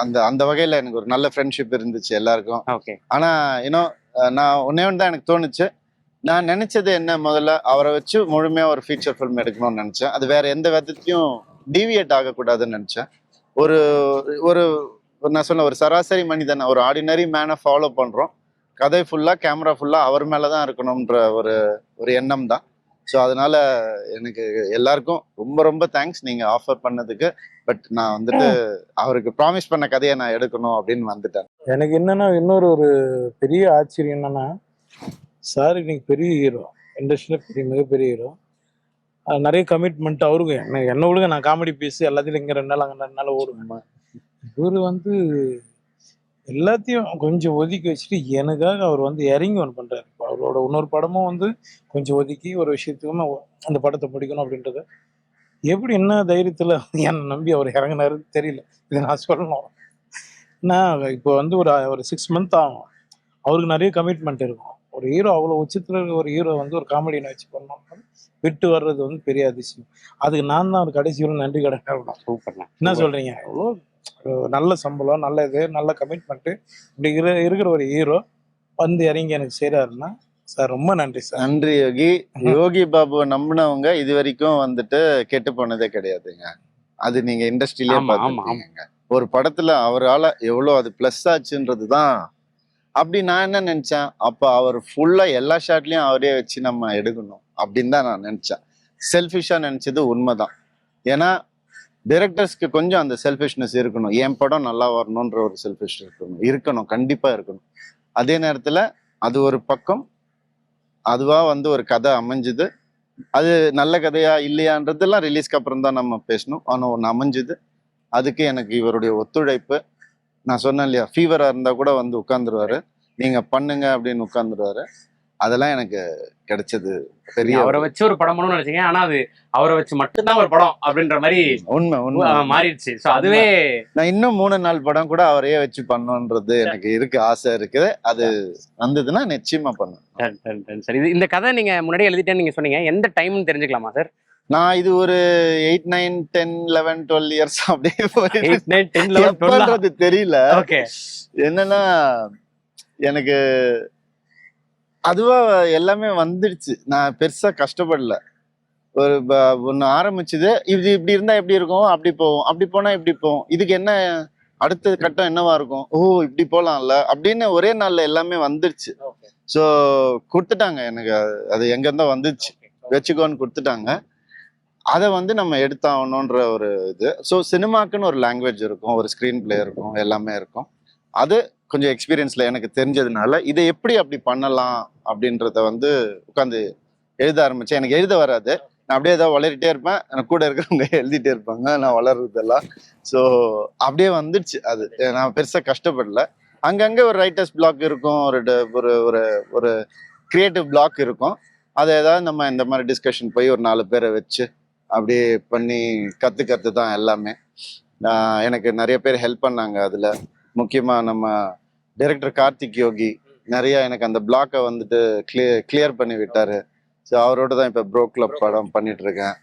அந்த அந்த வகையில எனக்கு ஒரு நல்ல ஃப்ரெண்ட்ஷிப் இருந்துச்சு எல்லாருக்கும். ஓகே. ஆனா இன்னும் நான் ஒன்னே ஒன்று தான் எனக்கு தோணுச்சு, நான் நினைச்சது என்ன, முதல்ல அவரை வச்சு முழுமையா ஒரு ஃபீச்சர் ஃபிலிம் எடுக்கணும்னு நினைச்சேன். அது வேற எந்த விதத்தையும் டீவியேட் ஆகக்கூடாதுன்னு நினைச்சேன். ஒரு ஒரு நான் சொன்ன ஒரு சராசரி மனிதன், ஒரு ஆர்டினரி மேனை ஃபாலோ பண்றோம், கதை ஃபுல்லா கேமரா ஃபுல்லா அவர் மேலதான் இருக்கணும்ன்ற ஒரு ஒரு எண்ணம் தான். ஸோ அதனால எனக்கு எல்லாருக்கும் ரொம்ப ரொம்ப தேங்க்ஸ் நீங்க ஆஃபர் பண்ணதுக்கு. பட் நான் வந்துட்டு அவருக்கு ப்ராமிஸ் பண்ண கதையை நான் எடுக்கணும் அப்படின்னு வந்துட்டேன். எனக்கு என்னன்னா இன்னொரு ஒரு பெரிய ஆச்சரியம் என்னன்னா, சார் இன்னைக்கு பெரிய ஹீரோ, இண்டஸ்ட்ரியில பெரிய மிகப்பெரிய ஹீரோ, நிறைய கமிட்மெண்ட் அவருக்கு. என்ன ஒழுங்க நான் காமெடி பீஸ் எல்லாத்தையும் இங்க 2 நாள் அங்க 2 நாள் ஓடுவேன். இவரு வந்து எல்லாத்தையும் கொஞ்சம் ஒதுக்கி வச்சுட்டு எனக்காக அவர் வந்து இறங்கி ஒன்று பண்றாரு. இப்ப அவரோட இன்னொரு படமும் வந்து கொஞ்சம் ஒதுக்கி ஒரு விஷயத்துக்குமே அந்த படத்தை முடிக்கணும் அப்படின்றத எப்படி என்ன தைரியத்துல என்னை நம்பி அவர் இறங்கினாருன்னு தெரியல. இதை நான் சொல்லணும். நான் இப்போ வந்து ஒரு 6 மந்த் ஆகும். அவருக்கு நிறைய கமிட்மெண்ட் இருக்கும். ஒரு ஹீரோ அவ்வளோ உச்சத்துல இருக்க ஒரு ஹீரோ வந்து ஒரு காமெடியை வச்சு பண்ணோம் விட்டு வர்றது வந்து பெரிய அதிசயம். அதுக்கு நான் தான் ஒரு கடைசி வரை நன்றி கடை. சூப்பர்ண்ணா. என்ன சொல்றீங்க? எவ்வளோ நல்ல சம்பளம், நல்ல இது, நல்ல கமிட்மெண்ட், இப்படி இருக்கிற ஒரு ஹீரோ வந்து இறங்கி எனக்கு செய்யறாருன்னா சார் ரொம்ப நன்றி சார். நன்றி யோகி. யோகி பாபுவை நம்பினவங்க இது வரைக்கும் வந்துட்டு கெட்டு போனதே கிடையாதுங்க. அது நீங்க இண்டஸ்ட்ரியிலே ஆமா, பார்த்துருக்கீங்க. ஒரு படத்துல அவரால எவ்வளோ அது பிளஸ் ஆச்சுன்றது தான். அப்படி நான் என்ன நினைச்சேன், அப்ப அவர் ஃபுல்லா எல்லா ஷாட்லயும் அவரே வச்சு நம்ம எடுக்கணும் அப்படின்னு தான் நான் நினைச்சேன். செல்ஃபிஷா நினைச்சது உண்மைதான். ஏன்னா டைரக்டர்ஸ்க்கு கொஞ்சம் அந்த செல்ஃபிஷ்னஸ் இருக்கணும், என் படம் நல்லா வரணுன்ற ஒரு செல்ஃபிஷ் இருக்கணும் கண்டிப்பா இருக்கணும். அதே நேரத்துல அது ஒரு பக்கம், அதுவா வந்து ஒரு கதை அமைஞ்சுது. அது நல்ல கதையா இல்லையான்றதெல்லாம் ரிலீஸ்க்கு அப்புறம் தான் நம்ம பேசணும். ஆனா ஒன்று அமைஞ்சுது. அதுக்கு எனக்கு இவருடைய ஒத்துழைப்பு, நான் சொன்னேன் இல்லையா, ஃபீவரா இருந்தா கூட வந்து உட்கார்ந்துருவாரு, நீங்க பண்ணுங்க அப்படின்னு உட்கார்ந்துருவாரு. அதெல்லாம் எனக்கு கிடைச்சது பெரிய அவரை வச்சு ஒரு படம் பண்ணணும்னு நினைச்சீங்க, ஆனா அது அவரை வச்சு மட்டும்தான் ஒரு படம் அப்படின்ற மாதிரி உண்மை உண்மை மாறிடுச்சு. ஸோ அதுவே நான் இன்னும் 3-4 படம் கூட அவரையே வச்சு பண்ணணுன்றது எனக்கு இருக்கு, ஆசை இருக்குது. அது வந்ததுன்னா நிச்சயமா பண்ணுவேன். சரி. இந்த கதை நீங்க முன்னாடி எழுதிட்டேன்னு நீங்க சொன்னீங்க, எந்த டைம்னு தெரிஞ்சுக்கலாமா சார்? நான் இது ஒரு 8, 9, 10, 11, 12 இயர்ஸ் அப்படியே 8, 9, 10, 11, 12 எப்பன்றது தெரியல. ஓகே. என்னன்னா எனக்கு அதுவா எல்லாமே வந்துடுச்சு. நான் பெருசா கஷ்டப்படல. ஒரு ஒண்ணு ஆரம்பிச்சது, இது இப்படி இருந்தா எப்படி இருக்கும், அப்படி போவோம், அப்படி போனா இப்படி போவோம், இதுக்கு என்ன அடுத்த கட்டம் என்னவா இருக்கும், ஓ இப்படி போலாம்ல அப்படின்னு ஒரே நாள்ல எல்லாமே வந்துடுச்சு. ஸோ கொடுத்துட்டாங்க எனக்கு, அது எங்க இருந்தா வந்துச்சு, வச்சுக்கோன்னு கொடுத்துட்டாங்க. அதை வந்து நம்ம எடுத்தாகணுன்ற ஒரு இது. ஸோ சினிமாக்குன்னு ஒரு லாங்குவேஜ் இருக்கும், ஒரு ஸ்க்ரீன் பிளே இருக்கும், எல்லாமே இருக்கும். அது கொஞ்சம் எக்ஸ்பீரியன்ஸ்ல எனக்கு தெரிஞ்சதுனால இதை எப்படி அப்படி பண்ணலாம் அப்படின்றத வந்து உட்காந்து எழுத ஆரம்பிச்சேன். எனக்கு எழுத வராது, நான் அப்படியே ஏதாவது வளரிட்டே இருப்பேன், எனக்கு கூட இருக்கிறவங்க எழுதிட்டே இருப்பாங்க, நான் வளர்றதெல்லாம். ஸோ அப்படியே வந்துடுச்சு. அது நான் பெருசா கஷ்டப்படல. அங்கங்க ஒரு ரைட்டர்ஸ் பிளாக் இருக்கும், ஒரு ஒரு ஒரு கிரியேட்டிவ் பிளாக் இருக்கும். அதை ஏதாவது நம்ம இந்த மாதிரி டிஸ்கஷன் போய் ஒரு 4 பேரை வச்சு அப்படியே பண்ணி கற்று தான் எல்லாமே. எனக்கு நிறைய பேர் ஹெல்ப் பண்ணாங்க அதுல. முக்கியமா நம்ம டைரக்டர் கார்த்திக் யோகி நிறைய எனக்கு அந்த பிளாக்கை வந்துட்டு கிளியர் பண்ணி விட்டாரு. ஸோ அவரோட தான் இப்போ ப்ரோ கிளப் படம் பண்ணிட்டு இருக்கேன்.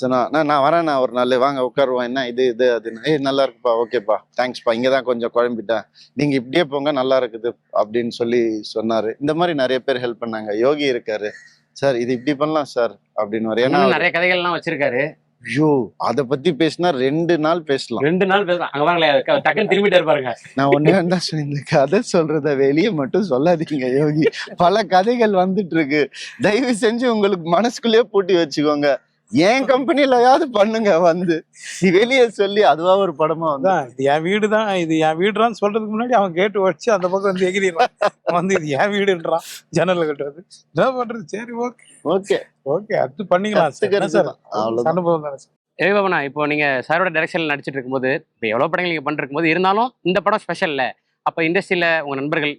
சொன்னா நான் வரேன், நான் ஒரு நாள் வாங்க உட்காருவேன், என்ன இது அதுன்னு, நல்லா இருக்குப்பா, ஓகேப்பா, தேங்க்ஸ்ப்பா, இங்கே தான் கொஞ்சம் குழம்பிட்டேன், நீங்கள் இப்படியே போங்க நல்லா இருக்குது அப்படின்னு சொல்லி சொன்னாரு. இந்த மாதிரி நிறைய பேர் ஹெல்ப் பண்ணாங்க. யோகி இருக்காரு, சார் இது இப்படி பண்ணலாம் சார் அப்படின்னு. ஏன்னா நிறைய கதைகள்லாம் வச்சிருக்காரு. ஐயோ அத பத்தி பேசினா 2 நாள் பேசலாம். 2 நாள் பேசலாம். அங்க பாருங்களேன், டக்குன்னு திரும்பிட்டே இருப்பாருங்க. நான் ஒண்ணே தான் சொன்னேன், இந்த கதை சொல்றத வெளியே மட்டும் சொல்லாதீங்க யோகி. பல கதைகள் வந்துட்டு இருக்கு, தயவு செஞ்சு உங்களுக்கு மனசுக்குள்ளேயே பூட்டி வச்சுக்கோங்க. என் கம்பெனிலயாவது பண்ணுங்க வந்து, நீ வெளியே சொல்லி அதுவா ஒரு படமா வந்து. இது என் வீடு தான், இது என் வீடுறான்னு சொல்றதுக்கு முன்னாடி அவன் கேட்டு வச்சு அந்த பக்கம் வந்து எகிரிடுறான். வந்து இது என் வீடுன்றான், ஜன்னல் கட்டுறது என்ன பண்றது. சரி ஓகே ஓகே ஓகே, அது பண்ணிக்கலாம் சார். என்ன சார் அவ்வளவுதான். அனுபவம் தானே சார். யோகி பாபுண்ணா, இப்போ நீங்க சாரோட டைரக்ஷன்ல நடிச்சிட்டு இருக்கும்போது, இப்போ எவ்வளவு படங்கள் நீங்க பண்ணிட்டு இருக்கும்போது இருந்தாலும் இந்த படம் ஸ்பெஷல்ல, அப்ப இண்டஸ்ட்ரியில உங்க நண்பர்கள்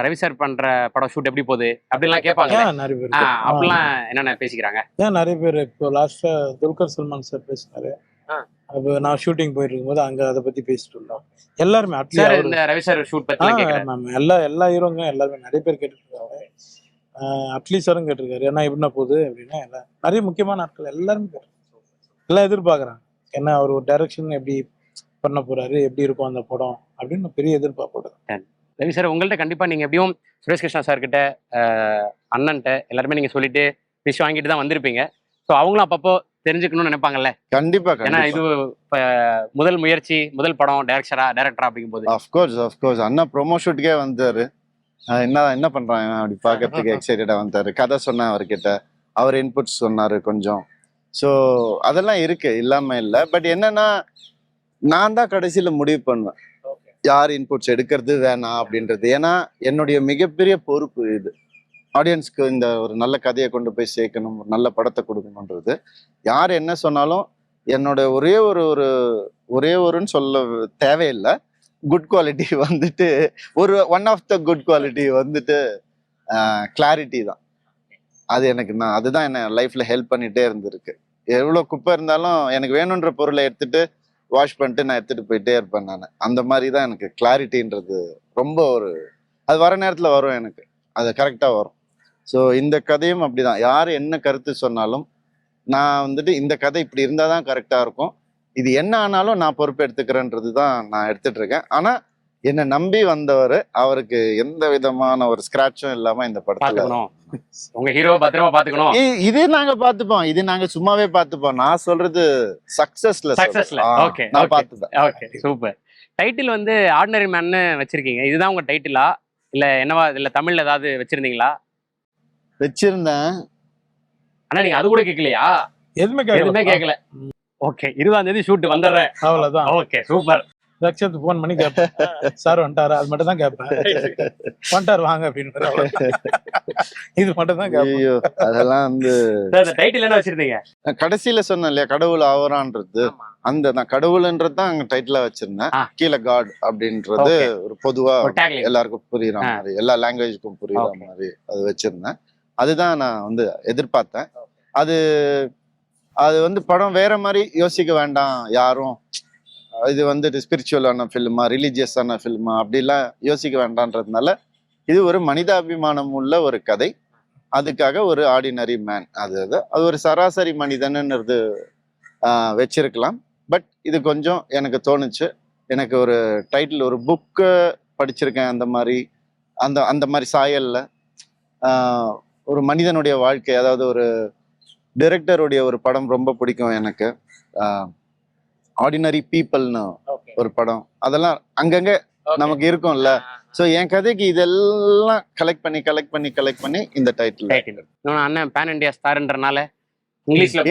ரவி சார் பண்ற படம் ஷூட் எப்படி போகுது அப்படிலாம் கேட்பாங்க. நிறைய பேர் அப்படிலாம் என்னென்ன பேசிக்கிறாங்க? நிறைய பேர் இப்போ லாஸ்டா துல்கர் சல்மான் சார் பேசினாரு. அப்போ நான் ஷூட்டிங் போயிட்டு இருக்கும்போது அங்க அதை பத்தி பேசிட்டு இருந்தோம் எல்லாருமே. சார் அட்லீஸ்ட் இந்த ரவி சார் ஷூட் பத்தி கேக்குறேன். எல்லா ஹீரோங்க எல்லாருமே நிறைய பேர் கேட்டுருக்காங்க. அட்லீஸ்ட் சாரும் கேட்டிருக்காரு, என்ன எப்படின்னா போகுது அப்படின்னா. எல்லாம் நிறைய முக்கியமான ஆட்கள் எல்லாருமே கேட்டிருக்காங்க. எல்லாம் எதிர்பார்க்குறாங்க, என்ன அவர் ஒரு டைரக்ஷன் எப்படி பண்ண போறாரு, எப்படி இருக்கும் அந்த படம் அப்படின்னு பெரிய எதிர்பார்ப்போட. ரவி சார், உங்கள்ட்ட கண்டிப்பா நீங்க எப்படியும் சுரேஷ் கிருஷ்ணா சார் கிட்ட, அண்ணன்ட்ட எல்லாருமே நீங்க சொல்லிட்டு விஷயம் வாங்கிட்டு தான் வந்திருப்பீங்க. ஸோ அவங்களும் அப்பப்போ தெரிஞ்சுக்கணும்னு நினைப்பாங்கல்ல? கண்டிப்பா. ஏன்னா இது முதல் முயற்சி, முதல் படம் டைரக்டரா அப்படிங்கும்போது. அஃப்கோர்ஸ் அண்ணா ப்ரொமோ ஷூட்டுக்கே வந்தாரு. என்ன பண்றாங்க அப்படி பாக்குறதுக்கு எக்ஸைட்டடா வந்தாரு. கதை சொன்னேன் அவர்கிட்ட, அவர் இன்புட்ஸ் சொன்னாரு கொஞ்சம். ஸோ அதெல்லாம் இருக்கு, இல்லாம இல்லை. பட் என்னன்னா, நான் தான் கடைசியில முடிவு பண்ணுவேன் யார் இன்புட்ஸ் எடுக்கிறது வேணாம் அப்படின்றது. ஏன்னா என்னுடைய மிகப்பெரிய பொறுப்பு இது, ஆடியன்ஸ்க்கு இந்த ஒரு நல்ல கதையை கொண்டு போய் சேர்க்கணும், ஒரு நல்ல படத்தை கொடுக்கணுன்றது. யார் என்ன சொன்னாலும் என்னோட ஒரே ஒருன்னு சொல்ல தேவையில்லை, குட் குவாலிட்டி வந்துட்டு one of the good quality வந்துட்டு கிளாரிட்டி தான். அது எனக்கு அதுதான் என்ன லைஃப்ல ஹெல்ப் பண்ணிட்டே இருந்திருக்கு. எவ்வளோ குப்பை இருந்தாலும் எனக்கு வேணுன்ற பொருளை எடுத்துட்டு வாஷ் பண்ணிட்டு நான் எடுத்துட்டு போயிட்டே இருப்பேன். நான் அந்த மாதிரி தான் எனக்கு கிளாரிட்டின்றது ரொம்ப அது வர நேரத்தில் வரும், எனக்கு அது கரெக்டாக வரும். ஸோ இந்த கதையும் அப்படிதான், யார் என்ன கருத்து சொன்னாலும் நான் வந்துட்டு இந்த கதை இப்படி இருந்தால் தான் கரெக்டாக இருக்கும், இது என்ன ஆனாலும் நான் பொறுப்பு எடுத்துக்கிறேன்றது தான் நான் எடுத்துட்டு இருக்கேன். ஆனால் என்னை நம்பி வந்தவர், அவருக்கு எந்த விதமான ஒரு ஸ்கிராட்சும் இல்லாம இந்த படத்துல உங்க ஹீரோவை பத்திரமா பாத்துக்கணும். இது நாங்க பாத்துப்போம், இது நாங்க சும்மாவே பாத்துப்போம். நான் சொல்றது சக்சஸ்ல. ஓகே, நான் பாத்துப்பேன். Okay, super. டைட்டில் வந்து ஆர்டினரி மேன்னு வச்சிருக்கீங்க, இதுதான் உங்க டைட்டிலா இல்ல என்னவா, இல்ல தமிழ்ல ஏதாவது வச்சிருந்தீங்களா? வச்சிருந்தேன். ஆனா நீங்க அது கூட கேட்கலையா? எதுவுமே கேட்கல. ஓகே, 20ஆம் தேதி ஷூட் வந்துடுறேன், அவ்வளவுதான். Okay, super. ரக்ஷத்து போன் பண்ணி கேட்பேன், சார் வந்துட்டாரா, அது மட்டும் தான் கேட்பேன். வந்துட்டார் வாங்க அப்படின்னு, இது மட்டும் தான் கேட்பேன். அதெல்லாம் வந்து டைட்டில் என்ன வச்சிருந்தீங்க? கடைசியில சொன்னேன் இல்லையா, கடவுள் ஆவரான்றது, அந்த நான் கடவுள்ன்றது தான் அங்க டைட்டிலா வச்சிருந்தேன். கீழே காட் அப்படின்றது ஒரு பொதுவா எல்லாருக்கும் புரியுற மாதிரி, எல்லா லாங்குவேஜுக்கும் புரியுற மாதிரி அது வச்சிருந்தேன். அதுதான் நான் வந்து எதிர்பார்த்தேன். அது வந்து படம் வேற மாதிரி யோசிக்க வேண்டாம் யாரும், இது வந்துட்டு ஸ்பிரிச்சுவலான ஃபில்மா, ரிலீஜியஸான ஃபில்மா அப்படிலாம் யோசிக்க வேண்டான்றதுனால இது ஒரு மனிதாபிமானம் உள்ள ஒரு கதை. அதுக்காக ஒரு ஆர்டினரி மேன், அது ஒரு சராசரி மனிதன்னுறது வச்சிருக்கலாம். பட் இது கொஞ்சம் எனக்கு தோணுச்சு, எனக்கு ஒரு டைட்டில், ஒரு புக்கு படிச்சிருக்கேன் அந்த மாதிரி சாயல்ல ஒரு மனிதனுடைய வாழ்க்கை, அதாவது ஒரு டைரக்டருடைய ஒரு படம் ரொம்ப பிடிக்கும் எனக்கு, ஆர்டினரி பீப்புள்னு ஒரு படம். அதெல்லாம் அங்கங்க நமக்கு இருக்கும்ல. சோ என் கதைக்கு இதெல்லாம் கலெக்ட் பண்ணி இந்த டைட்டில். அண்ணன் பேன் இந்தியா ஸ்டார்ன்றனால இங்கிலீஷ்ல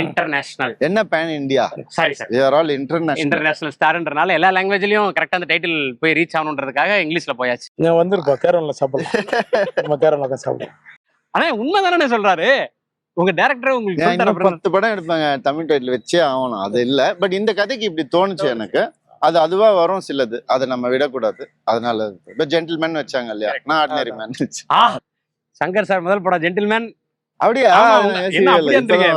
இன்டர்நேஷனல் என்ன pan India, sorry sir, we are all international ஸ்டார்ன்றனால எல்லா லாங்குவேஜ்லயும் கரெக்டா அந்த டைட்டில் போய் ரீச் ஆகணும்ன்றதுக்காக இங்கிலீஷ்ல போயாச்சு. நான் வந்திருப்பா கேரளால சாப்பிடலாம், நம்ம கேரளால சாப்பிடலாம். ஆனா உண்மைதானே சொல்றாரு உங்க டைரக்டர், உங்களுக்கு 10 படம் எடுப்பாங்க தமிழ் டைட்டில் வச்சே ஆகணும், அது இல்ல. பட் இந்த கதைக்கு இப்படி தோணுச்சு எனக்கு, அதுவா வரும் சிலது, அதை நம்ம விடக்கூடாது. அதனால ஜென்டில்மேன் வச்சாங்க இல்லையா, நான் ஆர்டினரி மேன் வச்சேன். சங்கர் சார் முதல் படம் ஜென்டில்மேன். அப்படியா?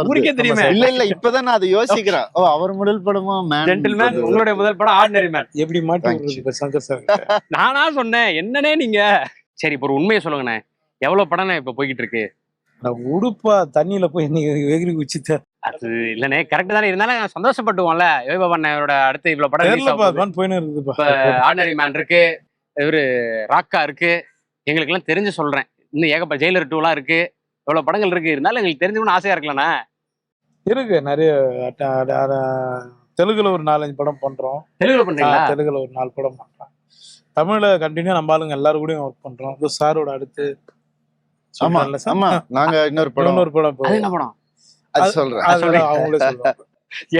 ஊருக்கே தெரியுமே. இல்ல இப்பதான் நான் அதை யோசிக்கிறேன். ஓ, அவர் முதல் படமா ஜென்டில்மேன், உங்களுடைய முதல் படம் ஆர்டினரி மேன். எப்படி மாட்டி சங்கர் சார்? நானா சொன்னேன் என்னன்னே நீங்க. சரி, இப்போ ஒரு உண்மையை சொல்லுங்கண்ணே, எவ்வளவு படம் இப்ப போய்கிட்டு இருக்கு? உடுப்பா தண்ணியில போய் வெகுறி குச்சித்த அது இல்லனே, கரெக்ட் தானே. இருந்தாலும் சந்தோஷப்பட்டுவோம்ல, யோகி பாபு அண்ணனோட அடுத்து இவ்வளவு படம் போயின்னு இருக்குது. ஆர்டினரி மேன் இருக்கு, இவரு ராக்கா இருக்கு, எங்களுக்கு எல்லாம் தெரிஞ்சு சொல்றேன். இன்னும் ஏகப்பட்ட ஜெயிலர் 2 இருக்கு, எவ்வளவு படங்கள் இருக்கு. இருந்தாலும் எங்களுக்கு தெரிஞ்சுக்கணும்னு ஆசையா இருக்கலண்ணா. இருக்கு நிறைய தெலுங்குல ஒரு 4-5 படம் பண்றோம். தெலுங்குல பண்றீங்களா? தெலுங்குல ஒரு 4 படம் பண்றோம். தமிழ்ல கண்டினியூ நம்ம ஆளுங்க எல்லாரும் கூடயும் ஒர்க் பண்றோம். இது சாரோட அடுத்து ஆமா சொல்றேன்ல சார். ஆமா நாங்க இன்னொரு படம் இன்னொரு படம் அது என்ன படம்? அது சொல்றேன். அவங்களே சொல்லுவாங்க.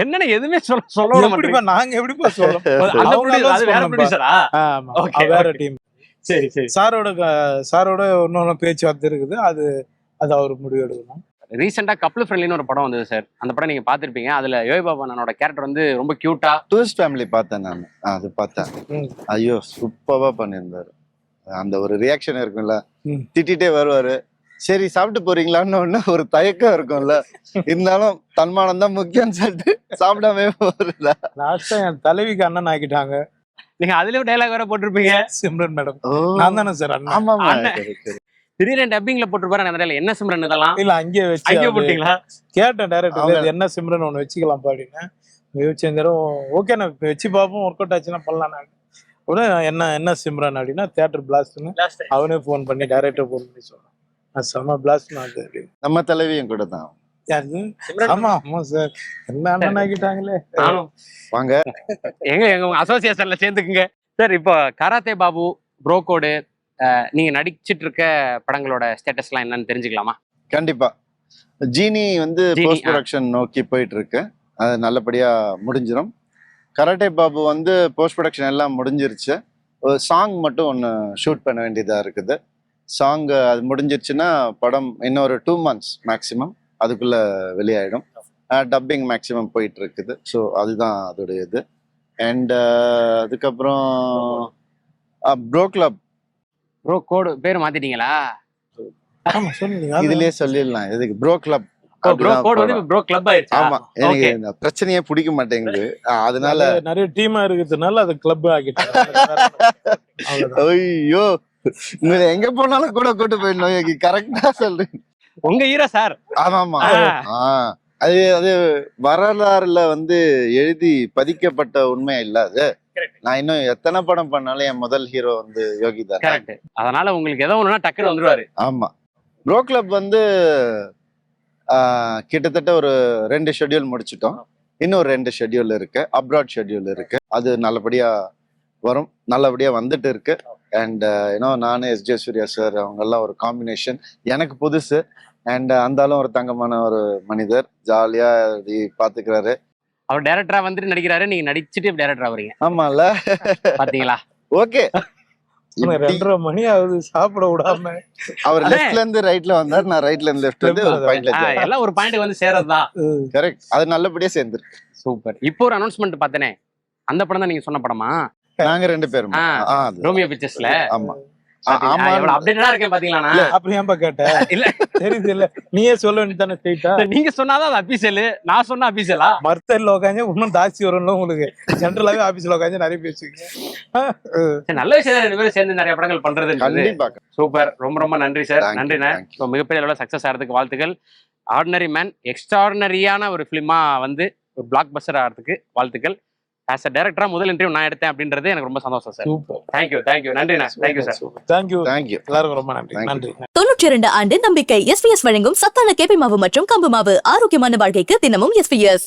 என்னன்னு எதுவுமே சொல்ல விட எப்படிப்பா நாங்க எப்படிப்பா சொல்லலாம்? அந்த அவங்க producer, அது வேற சொல்லணும்பா. ப்ரொடியூசரா? ஆமா, Okay, வேற okay. டீம். சரி சரி. சாரோட இன்னொன்னு பேச்சுவார்த்தை இருக்குது. அது அவர் முடிவு எடுக்கணும். ரீசெண்டா கப்ள் ஃப்ரெண்ட்லின்னு ஒரு படம் வந்தது சார். அந்த படம் நீங்க பாத்திருப்பீங்க. அதுல யோகி பாபு அண்ணனோட கேரக்டர் வந்து ரொம்ப கியூட்டா. டூரிஸ்ட் ஃபேமிலி பார்த்தேன் நான். அது பார்த்தேன். ஐயோ சூப்பரா பண்ணியிருந்தாரு. அந்த ஒரு ரியாக்ஷன் இருக்கும்ல, திட்டிட்டே வருவாரு. சரி சாப்பிட்டு போறீங்களான்னு ஒண்ணு ஒரு தயக்கம் இருக்கும்ல, இருந்தாலும் தன்மானம் தான் முக்கியம் சொல்லிட்டு சாப்பிடாம போறல. லாஸ்டா என் தலைவிக்கு அண்ணன் ஆக்கிட்டாங்க. நீங்க அதுலயும் டைலாக் வேற போட்டிருப்பீங்க. சிம்ரன் மேடம் நான் தானே சார் அண்ணன். ஆமா திடீர்னு டப்பிங்ல போட்டிருப்பாரு அந்த டைலாக். என்ன சிம்ரன் இதெல்லாம்? இல்ல அங்கேயே வச்சு அங்கே போட்டீங்களா? கேட்டேன் டைரக்டர் என்ன சிம்ரன் ஒண்ணு வச்சுக்கலாம் அப்படின்னு. யோசிச்சேன். ஓகே நான் வச்சு பார்ப்போம், ஒர்க் அவுட் ஆச்சுன்னா பண்ணலாம். உடனே என்ன சிம்ரன் அப்படின்னா தியேட்டர் பிளாஸ்ட்னு அவனே போன் பண்ணி டைரக்டர் போன் பண்ணி சொல்றான். செம்ம பிளாஸ்ட் அது. நம்ம தலைவியும் கூட தான். ஆமா ஆமா சார், என்ன அண்ணன் ஆகிட்டாங்களே. வாங்க எங்க உங்க அசோசியேஷன்ல சேர்ந்துக்குங்க சார். இப்போ கராத்தே பாபு, ப்ரோ கோடு, நீங்க நடிச்சிட்டு இருக்க படங்களோட ஸ்டேட்டஸ் எல்லாம் என்னன்னு தெரிஞ்சுக்கலாமா? கண்டிப்பா. ஜீனி வந்து ஜீனி, போஸ்ட் ப்ரொடக்ஷன் நோக்கி போயிட்டு இருக்கு. அது நல்லபடியா முடிஞ்சிடும். கராட்டே பாபு வந்து போஸ்ட் ப்ரொடக்ஷன் எல்லாம் முடிஞ்சிருச்சு. ஒரு சாங் மட்டும் ஒன்று ஷூட் பண்ண வேண்டியதா இருக்குது. சாங் அது முடிஞ்சிருச்சுன்னா படம் இன்னொரு 2 months மேக்சிமம் அதுக்குள்ள வெளியாயிடும். டப்பிங் மேக்சிமம் போயிட்டு இருக்குது. ஸோ அதுதான் அதோடைய இது. அண்ட் அதுக்கப்புறம் ப்ரோ கிளப். ப்ரோ கோடு பேர் மாத்திட்டீங்களா? இதுலயே சொல்லிடலாம் எதுக்கு ப்ரோ கிளப். ப்ரோ கோடு வந்து ப்ரோ கிளப் ஆயிடுச்சு. ஆமா, எனக்கு இந்த பிரச்சனையே பிடிக்க மாட்டேங்குது. அதனால நிறைய டீமா இருக்கிறதுனால அது கிளப் ஆகிட்டாங்க. ஐயோ உங்களை எங்க போனாலும் கூட கூட்டு போயிடணும். கரெக்டா சொல்றீங்க. உங்க ஹீரோ சார். ஆமாமா. அது அது வரலாறுல வந்து எழுதி பதிக்கப்பட்ட உண்மை இல்ல அது. நான் இன்னும் எத்தனை படம் பண்ணாலும் என் முதல் ஹீரோ வந்து யோகி தான். கரெக்ட். அதனால உங்களுக்கு ஏதோ ஒண்ணுனா டக்குன்னு வந்துருவாரு. ஆமா. ப்ரோ கிளப் வந்து கிட்டத்தட்ட ஒரு 2 ஷெட்யூல் முடிச்சிட்டோம். இன்னும் 2 ஷெட்யூல் இருக்கு. அப்ராட் ஷெட்யூல் இருக்கு. அது நல்லபடியா வரும். நல்லபடியா வந்துட்டு இருக்கு. அண்ட் நானு எஸ்ஜே சூர்யா சார் அவங்க எல்லாம் ஒரு காம்பினேஷன் எனக்கு புதுசு. அண்ட் அந்தாலும் ஒரு தங்கமான ஒரு மனிதர், ஜாலியா பாத்துக்கிறாரு. அவர் டைரக்டரா வந்துட்டு நடிக்கிறாரு, நீங்க நடிச்சுட்டு டைரக்டர் ஆவறீங்க. ஆமால பாத்தீங்களா? ஓகே. 2:30 மணி ஆகுது சாப்பிட விடாம. அவர் லெஃப்ட்ல இருந்து ரைட்ல வந்தார், நான் ரைட்ல இருந்து லெஃப்ட் வந்து ஒரு பாயிண்ட்ல. எல்லாம் ஒரு பாயிண்ட் வந்து சேர்றதுதான். கரெக்ட். அது நல்லபடியா சேர்ந்துருக்கு. சூப்பர். இப்போ ஒரு அனௌன்ஸ்மெண்ட் பார்த்தனே, அந்த படம் தான் நீங்க சொன்ன படமா? நாங்க 2 பேரும் ரோமியோ பிக்சர்ஸ்ல. ஆமா. எவ்வளவு அப்டேட்டடா இருக்கேன் பாத்தீங்களா? அப்படி ஏன்பா கேட்ட? இல்ல தெரியுது இல்ல, நீயே சொல்ல வேண்டியதானே ஸ்ட்ரைட்டா. நீங்க சொன்னாதான் அது அபிஷியல், நான் சொன்ன அபிஷியலா? மர்த்தல்ல உட்காந்து இன்னும் தாசி வரும்ல உங்களுக்கு. ஜென்ரலாவே ஆபீஸ்ல உட்காந்து நிறைய பேசுவீங்க. நல்ல விஷயம். 2 பேரும் சேர்ந்து நிறைய படங்கள் பண்றது. கண்டிப்பா. சூப்பர். ரொம்ப ரொம்ப நன்றி சார். நன்றிண்ணே. மிகப்பெரிய அளவுல சக்சஸ் ஆகிறதுக்கு வாழ்த்துக்கள். ஆர்டினரி மேன் எக்ஸ்ட்ராடினரியான ஒரு பிலிமா வந்து ஒரு பிளாக் பஸ்டர் ஆகிறதுக்கு வாழ்த்துக்கள். ஆஸ் அ டைரக்டரா முதல் இன்டர்வியூ நான் எடுத்தேன் அப்படின்றது எனக்கு ரொம்ப சந்தோஷம் சார். சூப்பர். தேங்க்யூ நன்றிண்ணா. Thank you sir. தேங்க்யூ. எல்லாருக்கும் ரொம்ப நன்றி. 92 ஆண்டு நம்பிக்கை. SVS வழங்கும் சத்தான கேபி மாவு மற்றும் கம்பு மாவு. ஆரோக்கியமான வாழ்க்கைக்கு தினமும் SVS.